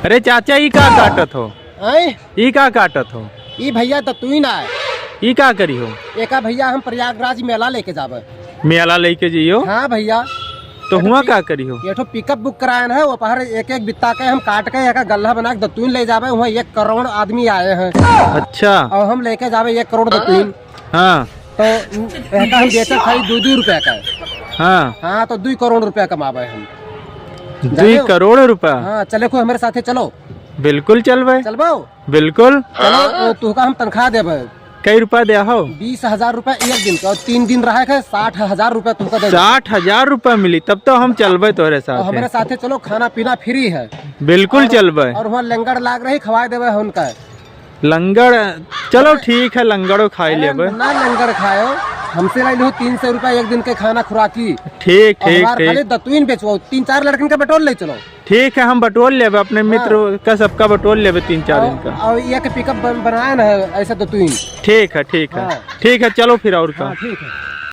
अरे चाचा ई का काटत हो? ई का काटत हो? ई भैया दतुईन आए। ई का करी हो? एका भैया हम प्रयागराज मेला लेके जावे। मेला लेके जियो? हाँ भैया। तो हुआ का करी हो? ये तो पिकअप बुक कराए है, वो पहर एक एक बित्ता के हम काट के एक गल्ला बना के दतुईन ले जावे। वहाँ 1 करोड़ आदमी आए हैं। अच्छा। और हम लेके जावे 1 करोड़ दतुईन। हाँ। तो हम बेचे खाली 2 रुपए का। हाँ हाँ तो 2 करोड़ रुपया कमावे हम। 2 करोड़ रुपया? हाँ चले को हमारे साथे चलो। बिल्कुल चलबे। चलबो बिल्कुल। चलो तुका हम तनख्वाह देवे। कई रुपया दे हो? 20,000 रुपया 1 दिन का, और 3 दिन रहे के 60,000 रुपया तुमको दे। 60,000 रुपया मिली? तब तो हम चलबे तोरे साथ। हमारे साथे चलो, खाना पीना फ्री है। बिल्कुल चलबे। और वहाँ लंगर लाग रही, खवाए देवे उनका। लंगड़? चलो ठीक है, लंगड़ो खाई लेबे। ना लंगर खाओ, हमसे लाई लो 300 रुपया 1 दिन के खाना खुराकी। ठीक ठीक खाली दतुईन बेचो, 3-4 लड़कन का पेट्रोल ले चलो। ठीक है, हम बटोल लेबे अपने मित्र का, सबका बटोल लेबे 3-4 दिन का। और एक पिकअप बनाया ना ऐसा दतुईन। ठीक है ठीक है। हाँ। ठीक है चलो फिर और का। ठीक है।